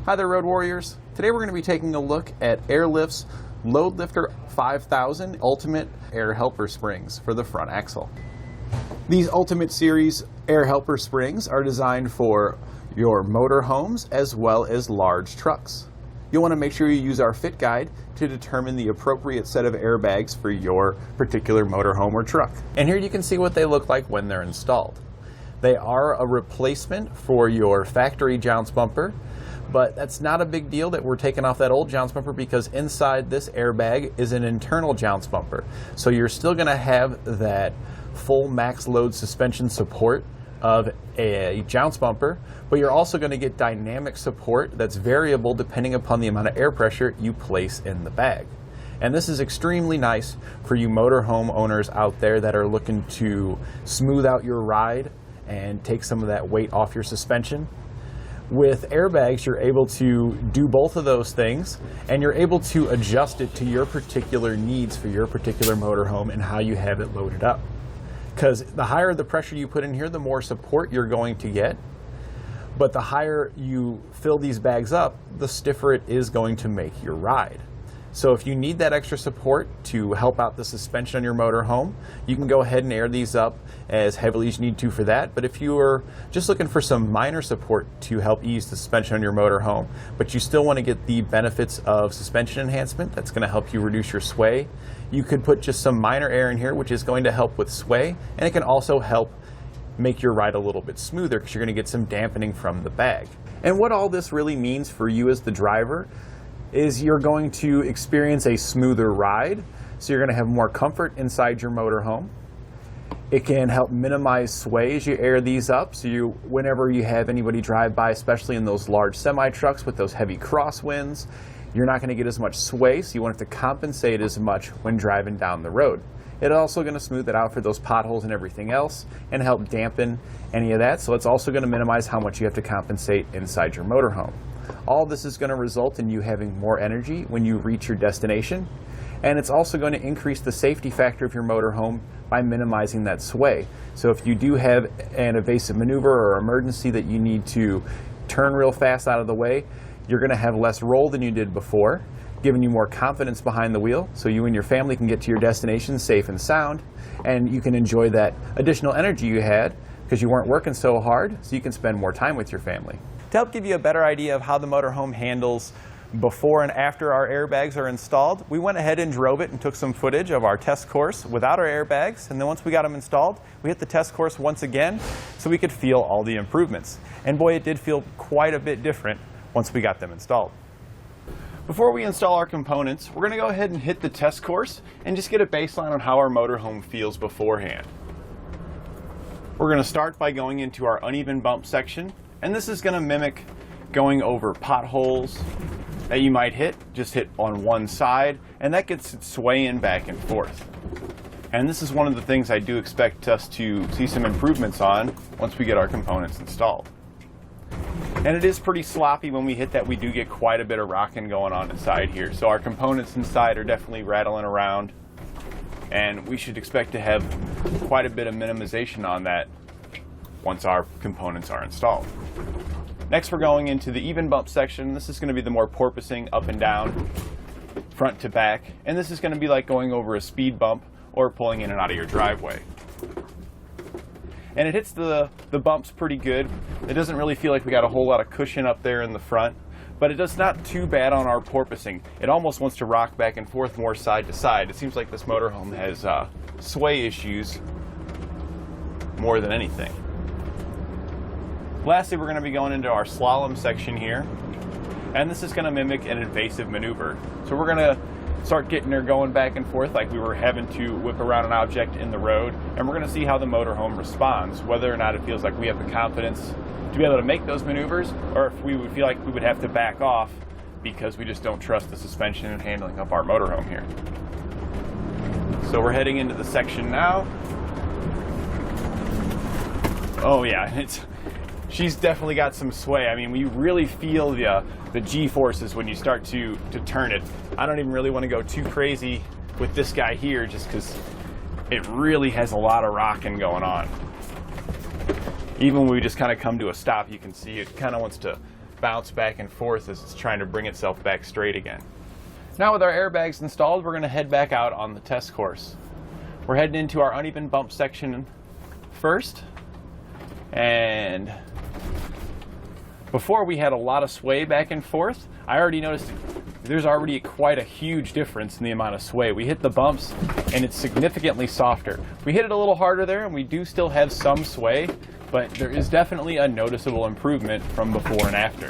Hi there, Road Warriors. Today we're going to be taking a look at Airlift's LoadLifter 5000 Ultimate Air Helper Springs for the front axle. These Ultimate Series Air Helper Springs are designed for your motorhomes as well as large trucks. You'll want to make sure you use our fit guide to determine the appropriate set of airbags for your particular motorhome or truck. And here you can see what they look like when they're installed. They are a replacement for your factory Jounce bumper, but that's not a big deal that we're taking off that old Jounce bumper because inside this airbag is an internal Jounce bumper. So you're still going to have that full max load suspension support of a Jounce bumper, but you're also going to get dynamic support that's variable depending upon the amount of air pressure you place in the bag. And this is extremely nice for you motorhome owners out there that are looking to smooth out your ride and take some of that weight off your suspension. With airbags, you're able to do both of those things, and you're able to adjust it to your particular needs for your particular motorhome and how you have it loaded up. Because the higher the pressure you put in here, the more support you're going to get. But the higher you fill these bags up, the stiffer it is going to make your ride. So if you need that extra support to help out the suspension on your motorhome, you can go ahead and air these up as heavily as you need to for that. But if you are just looking for some minor support to help ease the suspension on your motorhome, but you still want to get the benefits of suspension enhancement, that's going to help you reduce your sway, you could put just some minor air in here, which is going to help with sway, and it can also help make your ride a little bit smoother because you're going to get some dampening from the bag. And what all this really means for you as the driver is you're going to experience a smoother ride, so you're going to have more comfort inside your motorhome. It can help minimize sway as you air these up, so whenever you have anybody drive by, especially in those large semi-trucks with those heavy crosswinds, you're not going to get as much sway, so you won't have to compensate as much when driving down the road. It's also going to smooth it out for those potholes and everything else and help dampen any of that, so it's also going to minimize how much you have to compensate inside your motorhome. All this is going to result in you having more energy when you reach your destination, and it's also going to increase the safety factor of your motorhome by minimizing that sway. So if you do have an evasive maneuver or emergency that you need to turn real fast out of the way, you're going to have less roll than you did before, giving you more confidence behind the wheel so you and your family can get to your destination safe and sound, and you can enjoy that additional energy you had because you weren't working so hard, so you can spend more time with your family. To help give you a better idea of how the motorhome handles before and after our airbags are installed, we went ahead and drove it and took some footage of our test course without our airbags, and then once we got them installed, we hit the test course once again so we could feel all the improvements. And boy, it did feel quite a bit different once we got them installed. Before we install our components, we're going to go ahead and hit the test course and just get a baseline on how our motorhome feels beforehand. We're going to start by going into our uneven bump section, and this is going to mimic going over potholes that you might just hit on one side, and that gets it swaying back and forth. And this is one of the things I do expect us to see some improvements on once we get our components installed. And it is pretty sloppy when we hit that. We do get quite a bit of rocking going on inside here. So our components inside are definitely rattling around, and we should expect to have quite a bit of minimization on that once our components are installed. Next, we're going into the even bump section. This is going to be the more porpoising up and down, front to back, and this is going to be like going over a speed bump or pulling in and out of your driveway. And it hits the bumps pretty good. It doesn't really feel like we got a whole lot of cushion up there in the front, but it does not too bad on our porpoising. It almost wants to rock back and forth more side to side. It seems like this motorhome has sway issues more than anything. Lastly, we're going to be going into our slalom section here, and this is going to mimic an evasive maneuver. So we're going to start getting her going back and forth like we were having to whip around an object in the road, and we're going to see how the motorhome responds, whether or not it feels like we have the confidence to be able to make those maneuvers, or if we would feel like we would have to back off because we just don't trust the suspension and handling of our motorhome here. So we're heading into the section now. Oh yeah, she's definitely got some sway. I mean, we really feel the G-forces when you start to turn it. I don't even really want to go too crazy with this guy here just because it really has a lot of rocking going on. Even when we just kind of come to a stop, you can see it kind of wants to bounce back and forth as it's trying to bring itself back straight again. Now with our airbags installed, we're going to head back out on the test course. We're heading into our uneven bump section first, and before we had a lot of sway back and forth. I already noticed there's already quite a huge difference in the amount of sway. We hit the bumps and it's significantly softer. We hit it a little harder there and we do still have some sway, but there is definitely a noticeable improvement from before and after.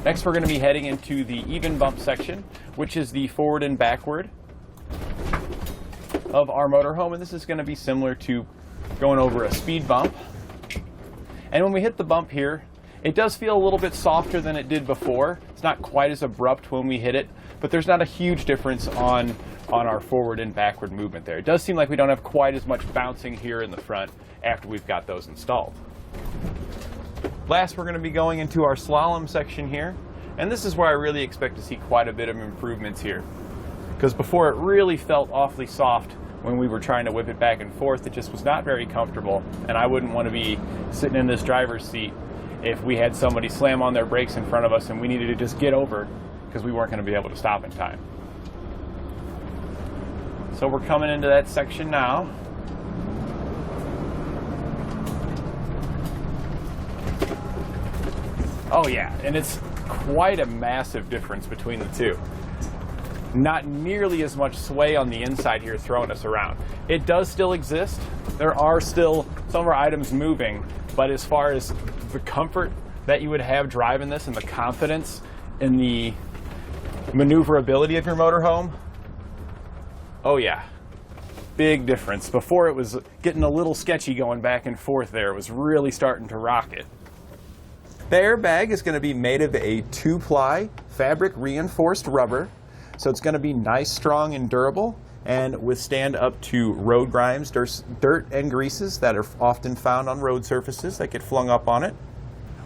Next we're going to be heading into the even bump section, which is the forward and backward of our motorhome, and this is going to be similar to going over a speed bump. And when we hit the bump here, it does feel a little bit softer than it did before. It's not quite as abrupt when we hit it, but there's not a huge difference on our forward and backward movement there. It does seem like we don't have quite as much bouncing here in the front after we've got those installed. Last, we're going to be going into our slalom section here, and this is where I really expect to see quite a bit of improvements here. Because before it really felt awfully soft when we were trying to whip it back and forth. It just was not very comfortable, and I wouldn't want to be sitting in this driver's seat if we had somebody slam on their brakes in front of us and we needed to just get over because we weren't going to be able to stop in time. So we're coming into that section now. Oh yeah, and it's quite a massive difference between the two. Not nearly as much sway on the inside here throwing us around. It does still exist. There are still some of our items moving, but as far as the comfort that you would have driving this and the confidence in the maneuverability of your motorhome, oh yeah, big difference. Before it was getting a little sketchy going back and forth there. It was really starting to rock it. The airbag is going to be made of a 2-ply fabric reinforced rubber. So it's going to be nice, strong, and durable, and withstand up to road grimes, dirt, and greases that are often found on road surfaces that get flung up on it.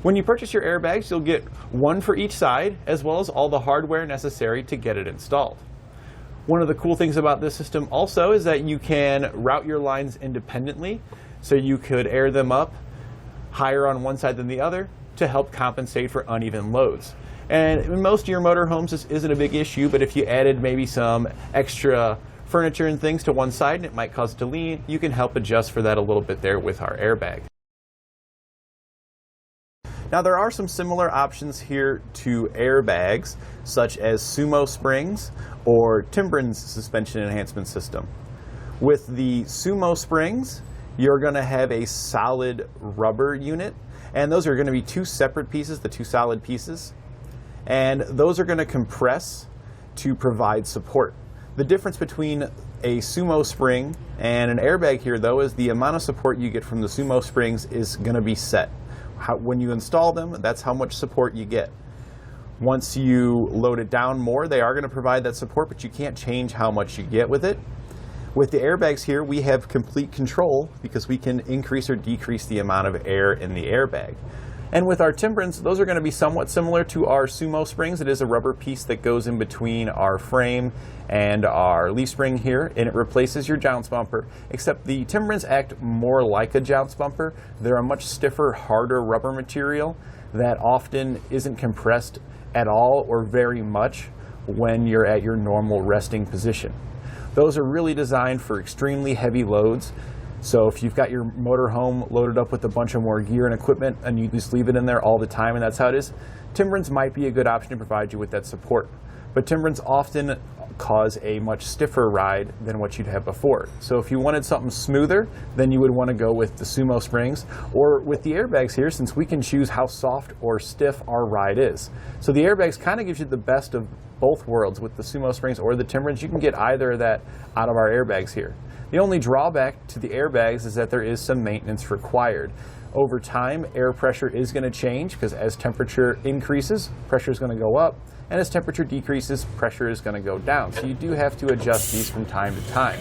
When you purchase your airbags, you'll get one for each side, as well as all the hardware necessary to get it installed. One of the cool things about this system also is that you can route your lines independently, so you could air them up higher on one side than the other to help compensate for uneven loads. And in most of your motorhomes, this isn't a big issue, but if you added maybe some extra furniture and things to one side and it might cause it to lean, you can help adjust for that a little bit there with our airbag. Now there are some similar options here to airbags, such as Sumo springs or Temperance suspension enhancement system. With the Sumo springs, you're going to have a solid rubber unit, and those are going to be two separate pieces, the two solid pieces. And those are going to compress to provide support. The difference between a Sumo spring and an airbag here, though, is the amount of support you get from the Sumo springs is going to be set. When you install them, that's how much support you get. Once you load it down more, they are going to provide that support, but you can't change how much you get with it. With the airbags here, we have complete control because we can increase or decrease the amount of air in the airbag. And with our Temperance, those are going to be somewhat similar to our Sumo springs. It is a rubber piece that goes in between our frame and our leaf spring here, and it replaces your Jounce bumper, except the Temperance act more like a Jounce bumper. They're a much stiffer, harder rubber material that often isn't compressed at all or very much when you're at your normal resting position. Those are really designed for extremely heavy loads. So if you've got your motorhome loaded up with a bunch of more gear and equipment and you just leave it in there all the time and that's how it is, Temperance might be a good option to provide you with that support. But Temperance often cause a much stiffer ride than what you'd have before. So if you wanted something smoother, then you would want to go with the Sumo springs, or with the airbags here, since we can choose how soft or stiff our ride is. So the airbags kind of gives you the best of both worlds. With the Sumo springs or the Temperance, you can get either of that out of our airbags here. The only drawback to the airbags is that there is some maintenance required. Over time, air pressure is going to change because as temperature increases, pressure is going to go up, and as temperature decreases, pressure is going to go down. So you do have to adjust these from time to time.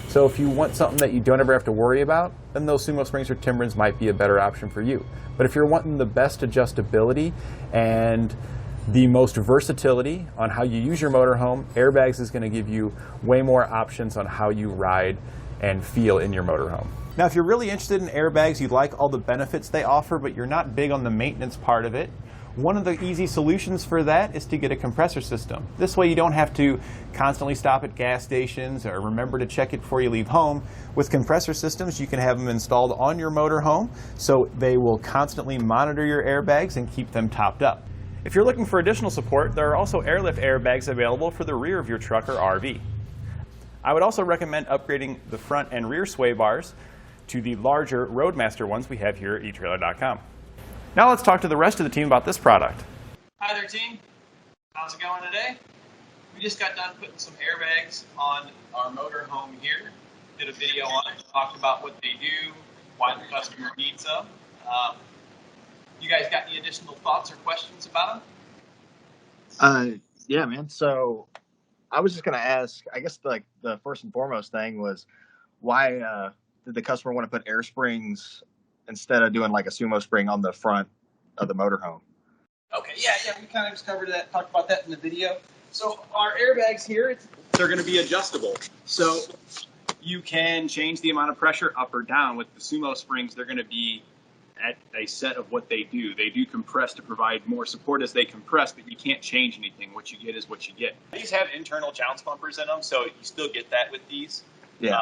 So if you want something that you don't ever have to worry about, then those Sumo springs or Temperance might be a better option for you. But if you're wanting the best adjustability and the most versatility on how you use your motorhome, airbags is going to give you way more options on how you ride and feel in your motorhome. Now, if you're really interested in airbags, you like all the benefits they offer, but you're not big on the maintenance part of it, one of the easy solutions for that is to get a compressor system. This way you don't have to constantly stop at gas stations or remember to check it before you leave home. With compressor systems, you can have them installed on your motorhome, so they will constantly monitor your airbags and keep them topped up. If you're looking for additional support, there are also airlift airbags available for the rear of your truck or RV. I would also recommend upgrading the front and rear sway bars to the larger Roadmaster ones we have here at etrailer.Com. Now let's talk to the rest of the team about this product. Hi there, team. How's it going today? We just got done putting some airbags on our motorhome here. Did a video on it, talked about what they do, why the customer needs them. You guys got any additional thoughts or questions about them? Yeah, man. So I was just going to ask, I guess like the first and foremost thing was why did the customer want to put air springs instead of doing like a Sumo spring on the front of the motorhome? Okay, yeah, we kind of just covered that, talked about that in the video. So our airbags here, they're going to be adjustable. So you can change the amount of pressure up or down. With the Sumo springs, they're going to be at a set of what they do. They do compress to provide more support as they compress, but you can't change anything. What you get is what you get. These have internal Jounce bumpers in them, so you still get that with these. Yeah.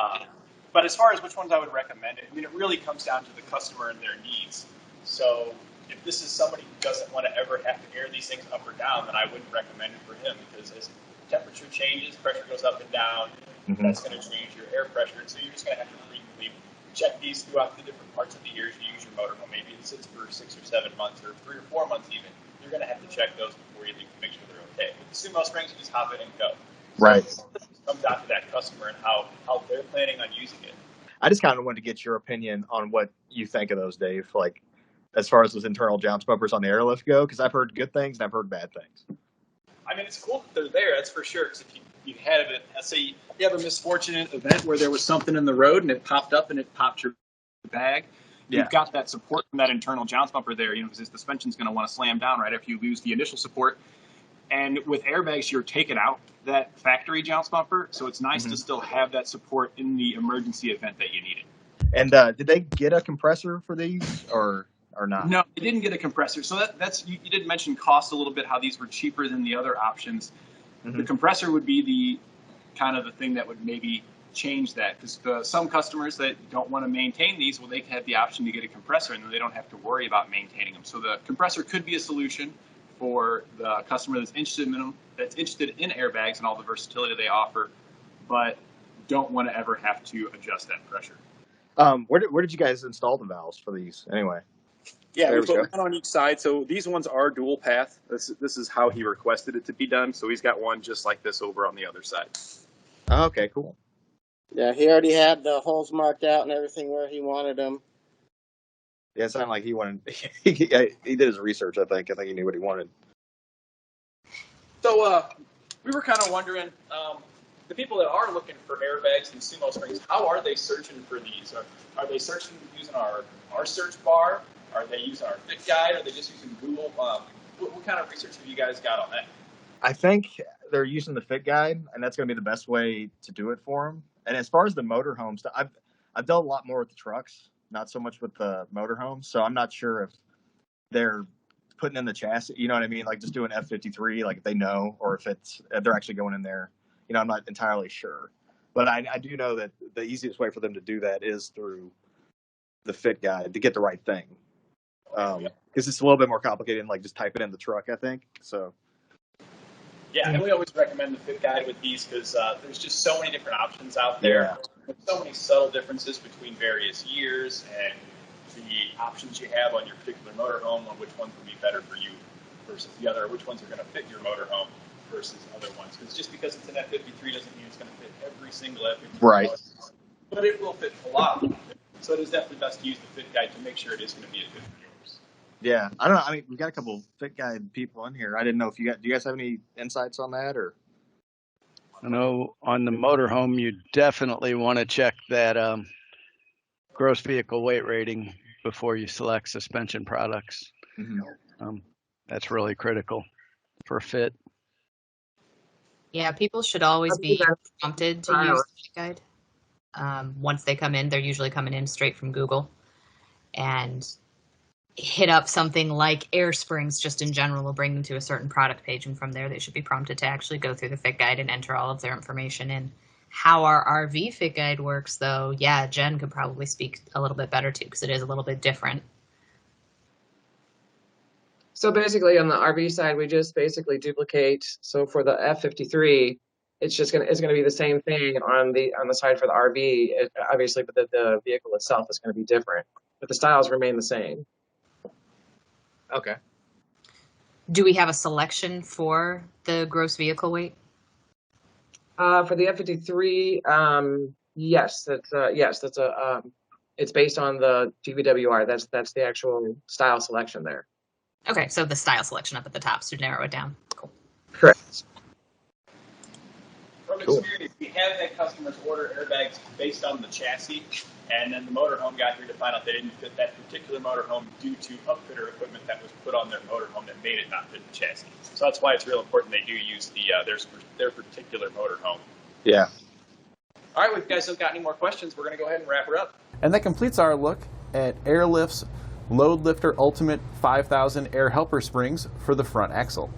But as far as which ones I would recommend, I mean, it really comes down to the customer and their needs. So if this is somebody who doesn't want to ever have to air these things up or down, then I wouldn't recommend it for him, because as temperature changes, pressure goes up and down, that's going to change your air pressure. And so you're just going to have to frequently check these throughout the different parts of the year as you use your motorhome. Maybe it sits for 6 or 7 months or 3 or 4 months even. You're going to have to check those before you leave to make sure they're okay. With the Sumo springs, you just hop in and go. Right. So it comes down to that customer and how they're planning on using it. I just kind of wanted to get your opinion on what you think of those, Dave, like as far as those internal Jounce bumpers on the airlift go, because I've heard good things and I've heard bad things. I mean, it's cool that they're there, that's for sure, because if you have it, let's say you have a misfortunate event where there was something in the road and it popped up and it popped your bag, you've got that support from that internal Jounce bumper there, because the suspension's going to want to slam down right after you lose the initial support. And with airbags, you're taking out that factory Jounce bumper, so it's nice to still have that support in the emergency event that you need it. And did they get a compressor for these or not? No, they didn't get a compressor. So that's you did mention cost a little bit, how these were cheaper than the other options. The compressor would be the kind of the thing that would maybe change that, because some customers that don't want to maintain these, well, they have the option to get a compressor and then they don't have to worry about maintaining them. So the compressor could be a solution for the customer that's interested in them, that's interested in airbags and all the versatility they offer, but don't want to ever have to adjust that pressure. Where did you guys install the valves for these anyway? Yeah, we put one on each side. So these ones are dual path. This is how he requested it to be done. So he's got one just like this over on the other side. Oh, okay, cool. Yeah, he already had the holes marked out and everything where he wanted them. Yeah, it sounded like he wanted. he did his research. I think he knew what he wanted. So we were kind of wondering, the people that are looking for airbags and Sumo springs, how are they searching for these? Are they searching using our search bar? Are they using our fit guide? Are they just using Google? What kind of research have you guys got on that? I think they're using the fit guide, and that's going to be the best way to do it for them. And as far as the motorhome stuff, I've done a lot more with the trucks, not so much with the motorhome. So I'm not sure if they're putting in the chassis, you know what I mean? Like just doing F53, like if they know, or if they're actually going in there. You know, I'm not entirely sure. But I do know that the easiest way for them to do that is through the fit guide to get the right thing. Because it's a little bit more complicated than like just type it in the truck, I think. So. Yeah, and we always recommend the fit guide with these because there's just so many different options out there. Yeah. There's so many subtle differences between various years and the options you have on your particular motorhome on which ones would be better for you versus the other, or which ones are going to fit your motorhome versus other ones. Because just because it's an F53 doesn't mean it's going to fit every single F53. Right. But it will fit a lot of them. So it is definitely best to use the fit guide to make sure it is going to be a fit for yours. Yeah, I don't know. I mean, we've got a couple fit guide people in here. I didn't know if do you guys have any insights on that, or? I know on the motorhome, you definitely want to check that gross vehicle weight rating before you select suspension products. Mm-hmm. That's really critical for fit. Yeah, people should always be prompted to use the fit guide. Once they come in, they're usually coming in straight from Google, and hit up something like air springs just in general will bring them to a certain product page, and from there they should be prompted to actually go through the fit guide and enter all of their information in. How our RV fit guide works, though, yeah, Jen could probably speak a little bit better to, because it is a little bit different. So basically on the RV side, we just basically duplicate. So for the F53, it's gonna be the same thing on the side for the RV, obviously, but the vehicle itself is going to be different, but the styles remain the same. Okay. Do we have a selection for the gross vehicle weight? For the F53, yes, it's based on the GVWR. That's the actual style selection there. Okay, so the style selection up at the top to narrow it down. Cool. Correct. From experience, we have had customers order airbags based on the chassis, and then the motorhome got here to find out they didn't fit that particular motorhome due to upfitter equipment that was put on their motorhome that made it not fit the chassis. So that's why it's real important they do use the their particular motorhome. Yeah. All right, if you guys don't got any more questions, we're going to go ahead and wrap her up. And that completes our look at Airlift's LoadLifter Ultimate 5000 air helper springs for the front axle.